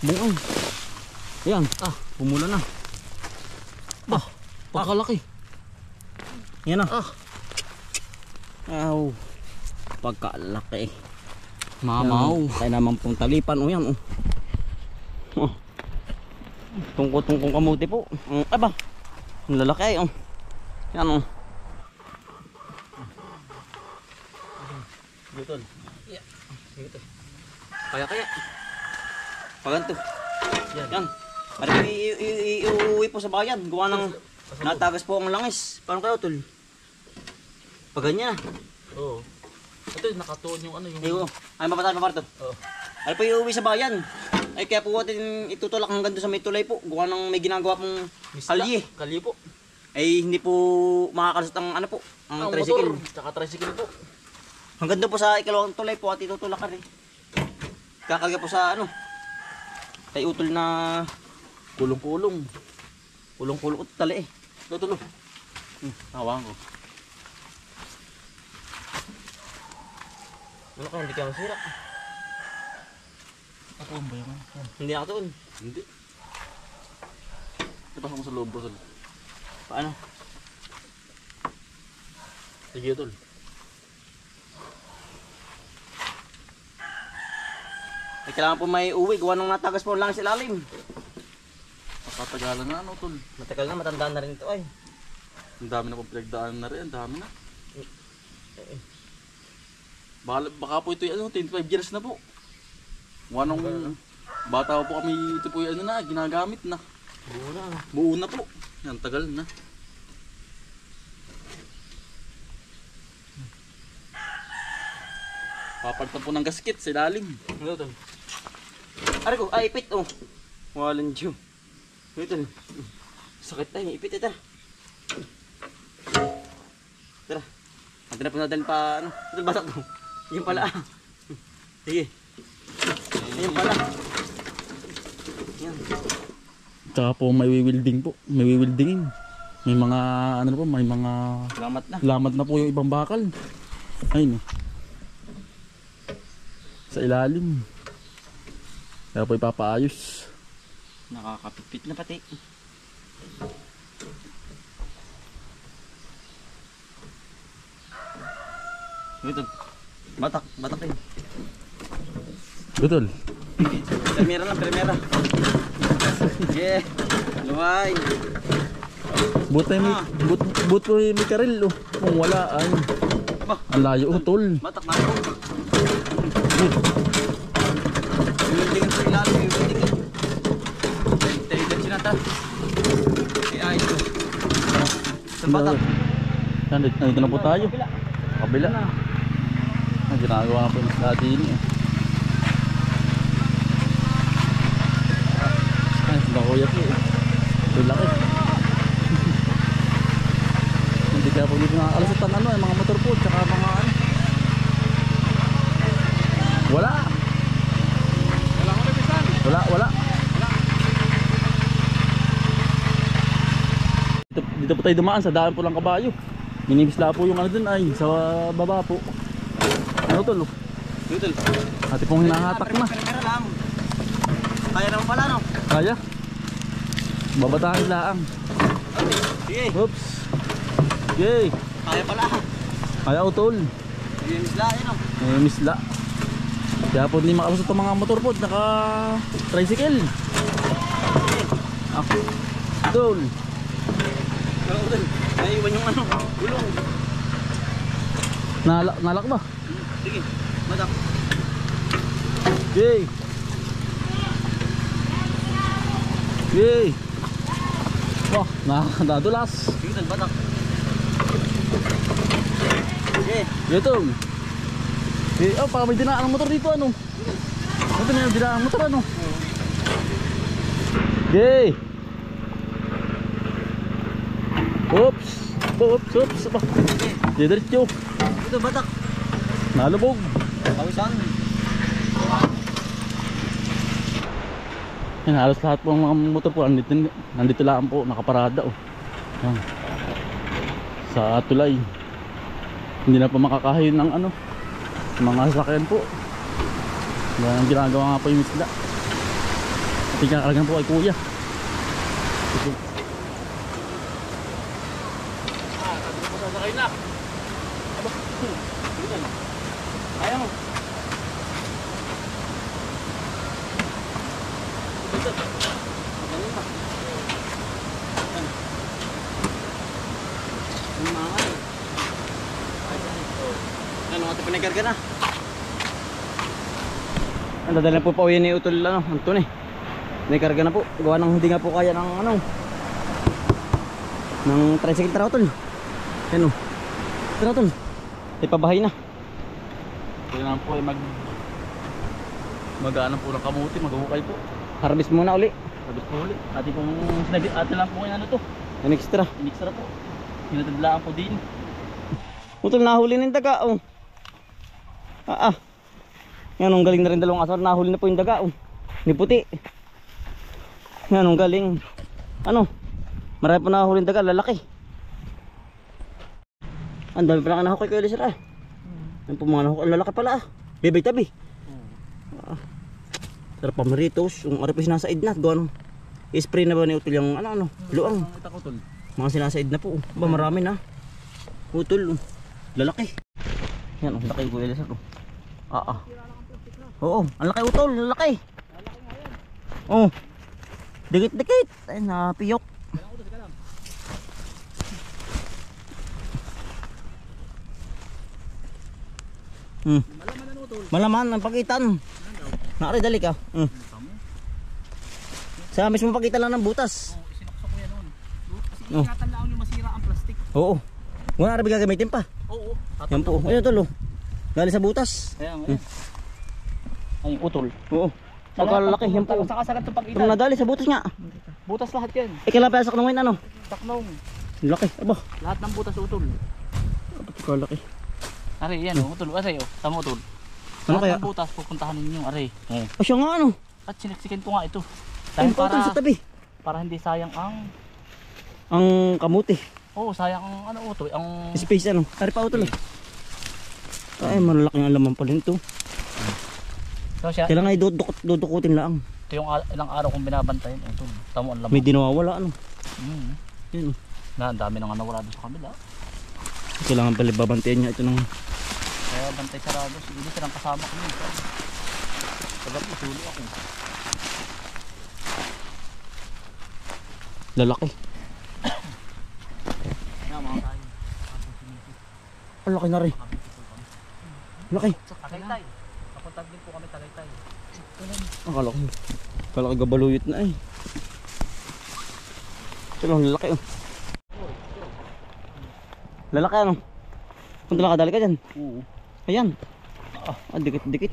Buong. Ayan. Pumula na. Pagkalaki. Yan na. Aw. Pagkalaki. Mamaw. Kaya naman pong talipan. O yan. Tungko-tungkong kamuti po. Aba. Ang lalaki. Yan. Dito. Dito. Kaya. Paganto. Yan. Parang iuwi po sa bayan. Gawa ng natagas po ang langis. Paano kayo, tol? Pag ganyan. Oo. Ito nakatuon yung ano yung... Ay, mapataan pa parto. Oo. Ano po iuwi sa bayan? Ay, kaya po natin itutulak hanggang doon sa may tulay po. Gawa ng may ginagawa pong kalye. Kalye po. Ay, hindi po makakalusot ang ano po, ang tricycle. Motor, tsaka tricycle po. Hanggang doon po sa ikalawang tulay po at itutulak ka rin. Kakarga po sa ano, tay utol na Kulong-kulong. kulong-kulong tali eh. Tulo. Hawakan ko. Ano ka, hindi ka masira. Ako ba yung... Hindi ako doon. Hindi. Ipasok mo sa loob, bro. Paano? Sige, tol. Ay, kailangan po may uwi. Gawa nung natagas po lang sa ilalim. Nakatagalan na ano, tol. Matagal na, matandaan na rin ito ay. Ang dami na pong pinagdaan na rin. Ang dami na. Baka po ito yung ano, 25 years na po. Wanong bata po kami, ito po yung ano na, ginagamit na. Buo na po. Yan, tagal na. Papalitan po ng gasket sa ilalim. Ano ito? Aray ko, ipit oh. Walang Diyo. Ano ito? Sakit tayo, ipit ito. Tara. Natin na po natin pa, ano? Ito basak to. Yan pala. Sige. Yan pala. Yan. Tsaka po may wewilding po. May wewildingin. May mga ano po, may mga lamat na po yung ibang bakal. Ayun oh. Sa ilalim. Kaya po ipapaayos. Nakakapitpit na pati. Ito. Batak rin. Betul. Primera lang, primera. Yeah. Luway. But may karil oh. Kung wala ay. Ang layo utol. Batak na ako. Building sa ilalim, building. Intelligence nata. AI ito. Sa batak. Nandito na po tayo. Kabila. Ang ginagawa po sa atin eh. Ay, sila kuya po eh. Ito laki. Hindi kaya po dito nakakalasatan ano, mga motor po, tsaka mga ano. Wala. Wala. Dito po tayo dumaan sa daan po lang kabayo. Minibisla po yung ano dun ay sa baba po. Ano tol? Dudol. Ate pong hinahatak na. Primera lang. Kaya naman pala no? Kaya. Babatahin laang. Sige. Oops. Yay. Kaya pala. Kaya utol. Sige, misla no? Misla. Kaya po hindi makausap itong mga motor po. Naka tricycle. Ako. Utol. Utol. Naiwan yung ano. Gulong. Nalak ba? Sige. Batak. Yay. Yay. Wah, nadulas. Sige, batak. Sige. Ito. Oh, baka may dinaan ang motor dito ano. Ito na yung dinaan ang motor ano. Yay. Oops. Aba. Didiretso. Ito, batak. Nalubog. Kawisan. Yan, halos lahat po ang mga motor po nandito lang po, nakaparada oh. Yan. Sa tulay. Hindi na pa makakahayin ng ano, mga sasakyan po. Yan ang ginagawa nga po yung isla. Tingnan po kay kuya. Sabi ko sasakay na. Aba, ayaw mo. Ano, ito pinagarga na. Ang dadala po pa uwi ni Utol, Anton eh. Pinagarga na po. Gawa ng hindi nga po kaya ng ng tricycle. Tara Utol. Yan o. Tara Utol. Ipabahay na. Kaya naman po ay mag-aanam po ng kamuti, mag-uhukay po. Harvest muna uli. Sabis po ulit. Atin pong sinabi, atin lang po ngayon to. Yan extra. Inixtra po. Hinatadlaan po din. Utol, nahuli na yung daga oh. Yan, ang galing na rin dalawang asar. Nahuli na po yung daga oh. Ni puti. Yan, ang galing. Marami po nahuli yung daga, lalaki. Ang dami pala ka nahukay ko ulit sila. Yan po mga nahukay, lalaki pala Bebay tabi. Sarap pa maritos. Yung arapis nasa id na. Doon. I-spray na ba ni Utol yung luang. Mga sinasaid na po. Ba marami na. Utol. Lalaki. Yan, ang laki ko Elisar. Oo, ang laki Utol, lalaki. Oh. Dikit-dikit. Ay, napiyok. Malaman ang pagitan. Nakari dali ka. Sa mismo pagitan lang ng butas. Sinukso ko yan noon. Kasi ingatan lang yung masira ang plastic. Oo. Wala na gagamitin pa. Oo. Yan po. Ayun Utol. Galing sa butas. Kaya nga. Ay, Utol. Oo. Pagkalalaki yan po. Sakasagat sa pagitan. Itong nadali sa butas nga. Butas lahat yan. Kailangan ng ngayon Taknong. Laki. Aba. Lahat ng butas Utol. Pagkalaki. Are, yan Utol. Are, tama Utol. Ano Lahat kaya? ng butas pupuntahan ninyo. Are. Siya nga At siniksikin ko nga ito. Ayun Dahil pa Utol sa tabi. para hindi sayang Ang kamuti. sayang ang Utol. Ang Space Ari pa Utol. Ay, malalaking alaman pala nito. so, siya, Kailangan dudukutin lang. ito yung ilang araw kong binabantayan. Utol. Tamo ang laman. May dinawawala Yan Na, ang dami nang nawala doon sa kabila. Kailangan pala babantayan niya ito ng Kaya bantay sarado. Hindi silang kasama ko nito. Sabab isulo ako. lalaki. Mga tayo. Ang laki na rin. Laki. Tagaytay. Papunta din po kami Tagaytay. Ang kalaki. Kalaki gabaluyot na eh. Ito lang, lalaki Lalaki Punta lang kadali ka dyan. Oo. Ayan. Dikit-dikit.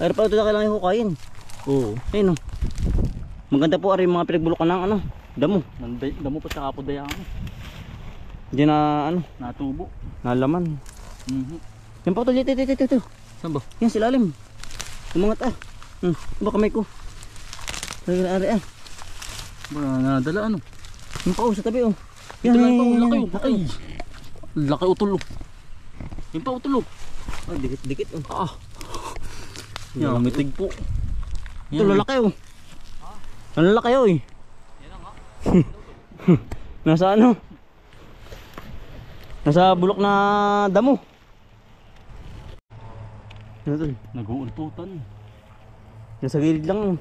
Pero pa ito na kailangan hukayin. Oo. Ayun Maganda po ari mga pinagbulukan ng damo. Damo pa sa kapodaya mo. Hindi na Natubo. nalaman. Yan pa ito, ito. Saan ba? Yan silalim. Umangat Ba kamay ko. Ari Ba, nadala Yan pa sa tabi Ito lang ito, laki. Laki. Laki Utol. Yan pa Utol. Dikit-dikit Yan, mitig po. Ito lalaki Ang lalaki Yan nga. Nasa Nasa bulok na damo. Nag-uuntutan. Nasa gilid lang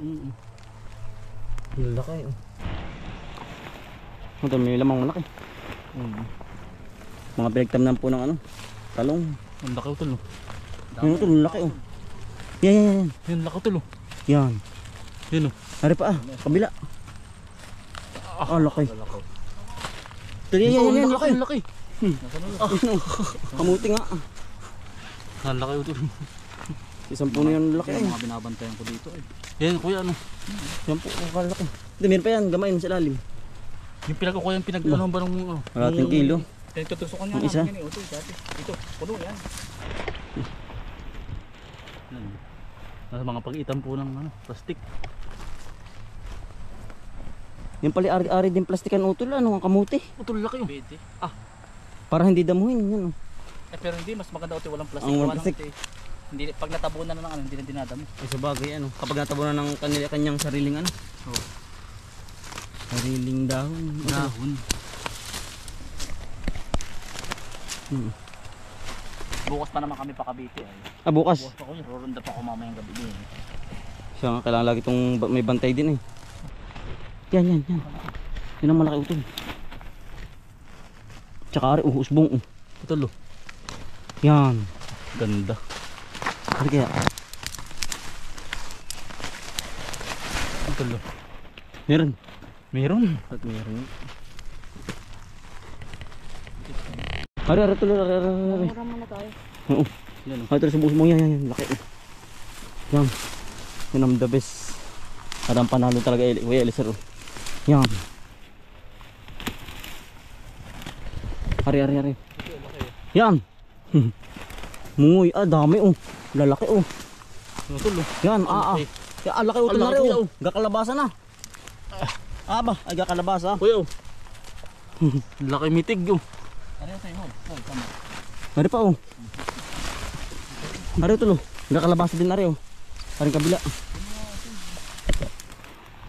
Lalaki Ito may lamang malaki. Mga pinagtamnan po ng talong. Ang laki Utol. Yan ito, lalaki Yan. Yan, laki Utol. Yan. Yan Ari pa kabila. Laki. Ito yan, laki. Laki. Kamuti nga. Ang laki Utol. Isang puno yan laki Mga binabantayan ko dito Yan kuya Yan po, kalaki. Hindi, meron pa yan, gamay sa ilalim. Yung kuya yung pinag-ano ba ng Kalating kilo. Tutusukan niya Yung isa? namin Utol dati. Ito, puno yan. Nasa mga pag-itan po ng plastic. Yan pala ari-ari din plastikan Utol, ang kamuti. Utol laki Para hindi damuhin, yan pero hindi, mas maganda Utol walang plastic. Ang walang plastic. Hindi, pag natabunan na ng ano, hindi na dinadamo. Ay, sa bagay, ano, kapag natabunan ng kanyang sariling ano. Oo. Sariling dahon. Dahon. Bukas pa naman kami pa Cavite. Ay. Bukas. Bukas pa ko yun. Rorunda pa ako mamayang gabi din. Siya nga, kailangan lagi itong may bantay din eh. Yan. Yan ang malaki utol. Tsaka ari, usbong. Utol. Yan. Ganda. Ano kaya? Utol. Meron. Meron. At meron. Ari, tuloy, ari. Mura muna tayo. Oo. Yan. Ay, tuloy sa buhos mo. Yan. Laki. Yan. Yan ang the best. At ang panalo talaga, Kuya Eliezer. Yan. Ari. Yan. Mungoy. Dami lalaki Utol. Yan, Yan, laki utol na Laki, rin gakalabasa na. Ay gakalabasa. Kuya. Laki mitig yun. Ano tayo mo? Tama. Ari pa Ari utol gakalabasa din ari Ari kabila.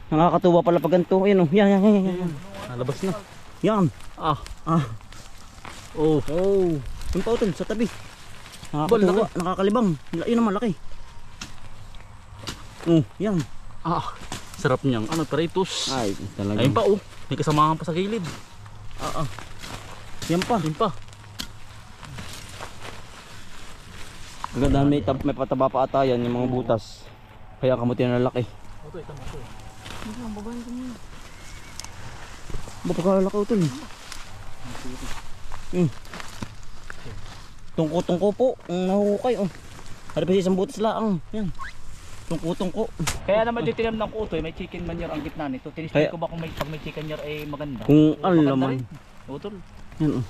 Nakakatuwa pala pag ganito. Ayun Yan. Nalabas na. Yan. Oh. Yung pa utol sa tabi. Nakakatuwa, nakakalibang. Yun naman laki. Yan. Sarap niyang ano, peritos. Ay, talaga. Ayun pa may kasamahan pa sa gilid. Yan pa. Ayun pa. Maganda may pataba pa ata yan, yung mga butas. Kaya kamuti na lalaki. Ito, tama to. Ang babayan ko muna. Bapagkalaki utol. Tungko po, ang nahukay Hari pa siya isang butas lang. Yan. Tungko. Kaya naman dito tinanong ko ito, may chicken manure ang gitna nito. Tinistay ko ba kung pag may chicken manure ay maganda? Kung Maganda laman. rin. Utol. Yan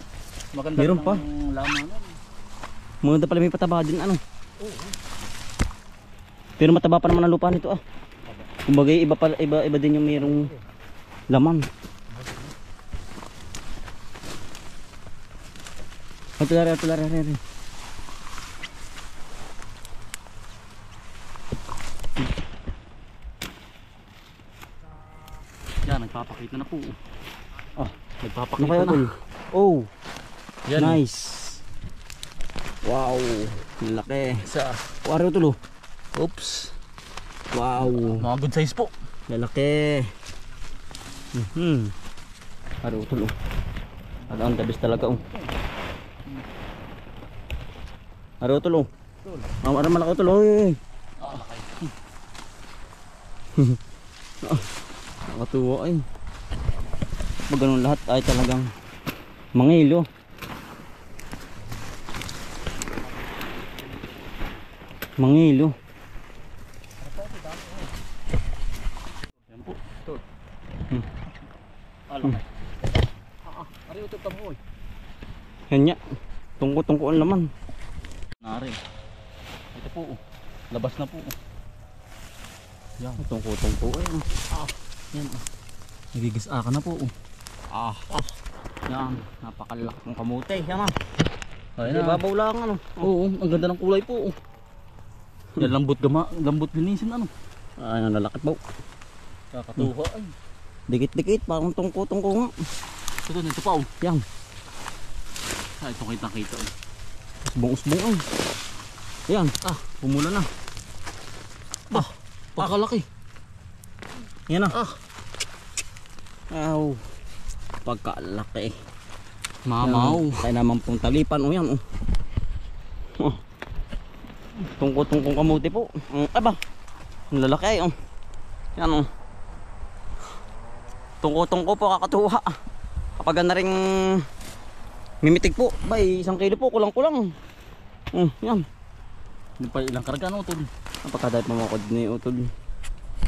Maganda Meron rin pa. ang laman. Maganda pala may pataba din Pero mataba pa naman ang lupa nito Kumbaga iba din yung mayroong laman. Tulari. Yan, nagpapakita na po. Nagpapakita Ano kaya na. Yan. Nice. Wow, laki. Sa Wari utol oops. Wow, Mga good size po. lalaki. Wari utol ang tabis talaga Wari utol Wari malaki utol Nakatuwa Pag ganun lahat ay talagang mangilo. Yan po. Ito. Ari ito tamo Yan niya. Tungko ang laman. Nari. Ito po. Labas na po. Yan. Tungko Yan. Nagigis-aka na po. Yan. Napakalak ng kamote. Yan Ayun na. Babaw lang Oo, ang ganda ng kulay po. Yan lambot linisin Ay, lalaki po. Kakatuwa ay. Dikit-dikit. Parang tungko nga. Ito pa Yan. Ito kita. Usbong. Yan. Pumula na. Pagkalaki. Yan pagkalaki. Mamaw. Kaya naman pong talipan yan Tungko kamuti po. Aba. Ang lalaki Yan Tungko po kakatuwa. Kapag na ring mimitig po. Bay, 1 kilo po kulang. Yan. Hindi pa ilang karga utol. Napakadahit mamakod ni utol.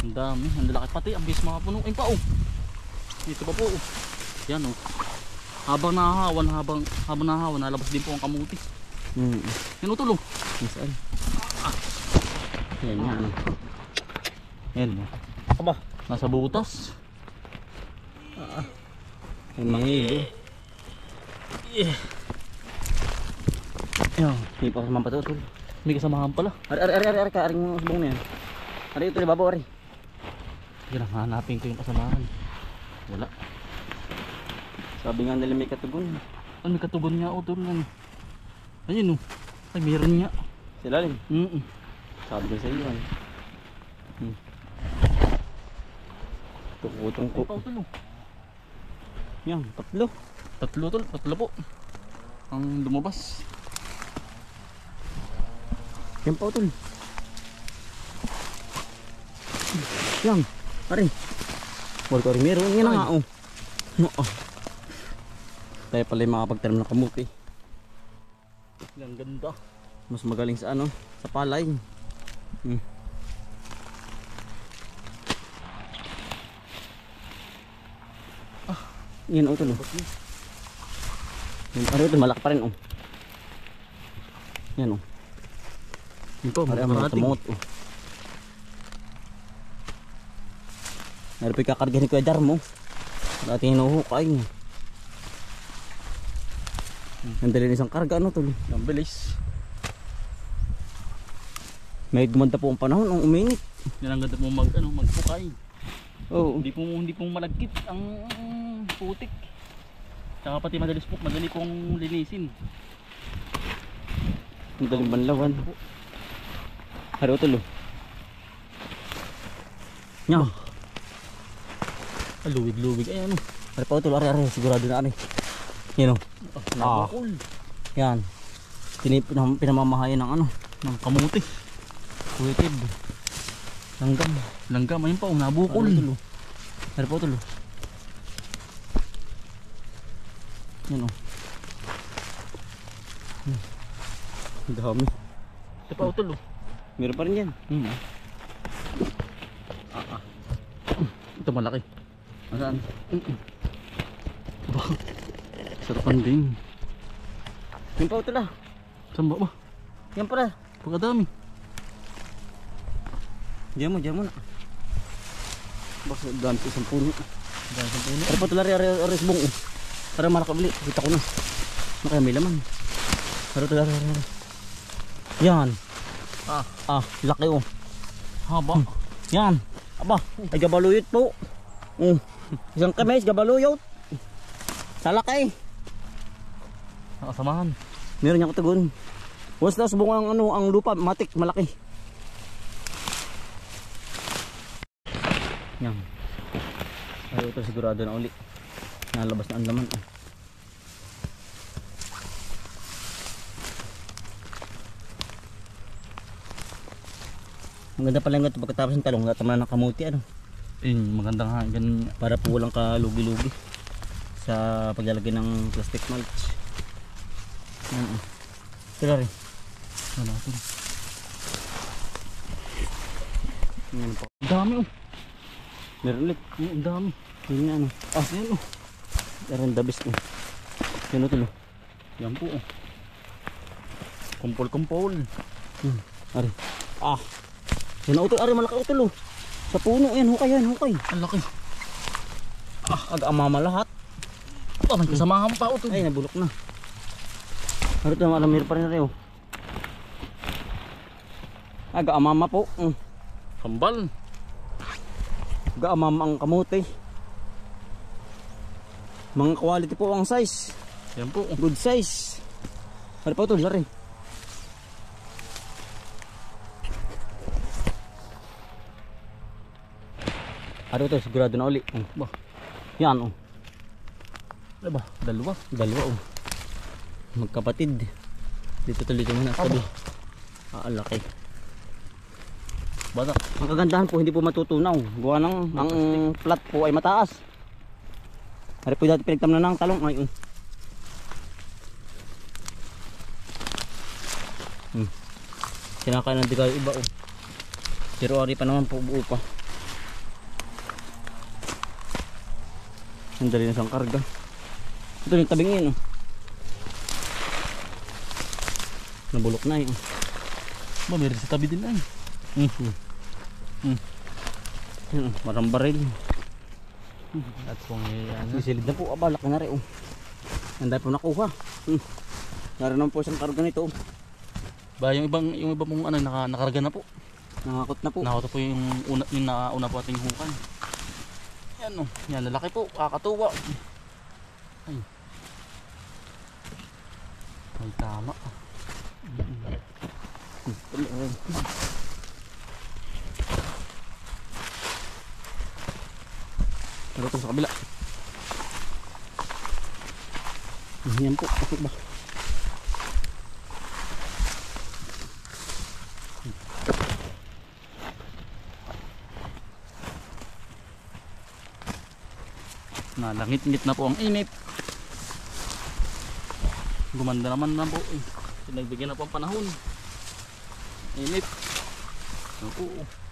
Ang dami. Ang lalaki pati. Ang bis mga puno. Ayun pa Dito pa po Yan Habang nahahawan nalabas din po ang kamuti. Yan utol Nasaan? Yan Aba. Nasa butas. Yung mangilo. Yan. Hindi pa ako mampatutol. May kasamahan pala. Ari, kaaring mo subong na yan. Ari, ito na babaw, ari. Yan, hanapin ko yung kasamahan. Wala. Sabi nga nila may katugon. Ano, may katugon nga o doon. Ano. Ayun o. Ay, meron nga. Sila rin. Sabi ko sa iyo. Tukutong Ay, ko. pautol o. Yan, tatlo. Tatlo po. Ang lumabas. Yan pa utol. Yan, ari. Wala ko rin meron. Yan na nga oh. Tayo pala yung makapagtanim ng kamuti. Ang ganda. Mas magaling sa ano, sa palay. Yan utol oh. Ari utol, malaki pa rin oh. Yan oh. Ito, Ari ang mga kamot oh. Meron pa kakargahin ko yung jar mo. Dati hinuhukay. Ang dali isang karga ano tol. ang bilis. May gumanda po ang panahon, ang uminit. Yan ang ganda mo magpukay. Oo. Hindi po malagkit ang putik. Tsaka pati madali pong linisin. Ang daling banlawan. Haro tol oh. Nya. Luwig-luwig. Ay ano. Ari pa utol, ari sigurado na ani. Yan oh. Nabukol. Yan. Pinamamahayan ng ano, Ng kamuti. kuwitid. Langgam. Langgam. Ayun pa, nabukol. Ari pa utol oh. Yan oh. Ang dami. Ito pa utol. Meron pa rin yan. Ito malaki. Saan? Sarapan din. Yan pa utol ah. Saan ba? Yan pala. Pagkadami. Diyan mo na. Baka dami sa isang puno. Dahil sa puno. Ari pa utol, ari subong oh. Para malakabili. Kita ko na. Ano kaya may laman? Ari utol, ari. Yan. Laki oh. Haba. Yan. Aba, ay gabaluyot po. Isang kamis, gabaluyot. Salakay. Nakasamahan. Meron niya katugon. Once na subong ang ano, ang lupa, matik, malaki. Yan. Ay, ito sigurado na uli. Nalabas na ang laman. Ang ganda pala yung ito pagkatapos ng talong, natama ng kamuti ano. Maganda nga. Ganun. Para po walang kalugi-lugi sa paglalagay ng plastic mulch. Yan. Tira rin. Wala ito. Yan po. Ang dami oh. Meron ulit. Ang dami. Yan nga ano. Yan oh. Meron dabis oh. Yan o tulo. Yan po oh. Kumpol-kumpol. Ari. Yan o tulo. Ari malaki o tulo. Sa puno yan. Hukay. Ang laki. Aga-amama lahat. May kasamahan pa oh. Ay nabulok na. Ari ito meron pa rin rin oh. Aga-amama po. Kambal. Aga-amama ang kamote. Mga quality po ang size. Yan po. Good size. Ari pa ito, lari. Ari ito, sigurado na uli. Ba. Yan oh. Diba? Dalawa. Oh. Magkapatid. Dito muna sa tabi. Laki. Batak. Ang kagandahan po, hindi po matutunaw. Gawa ng ang flat po ay mataas. Ari po dati pinagtamnan ng talong ay Kinakain ng digay iba oh. Pero ari pa naman po buo pa. Ang dali na siyang karga. Ito yung tabing yun oh. Nabulok na yun. Meron sa tabi din ay. Yan, marang baril. At kung yan. Sisilid na po, laki na rin oh. Ang dahil po nakuha. Naroon naman po isang karga nito oh. Ba yung iba pong ano nakarga na po. Nangakot na po. Nakauto po yung nauna po ating hukan. Yan oh, yan lalaki po, kakatuwa. Ay. Ay tama. Pero ito sa kabila. Yan po, pasok ba? Nalangit-ngit na po ang init. Gumanda naman na po eh. Pinagbigyan na po ang panahon. Init. Ako.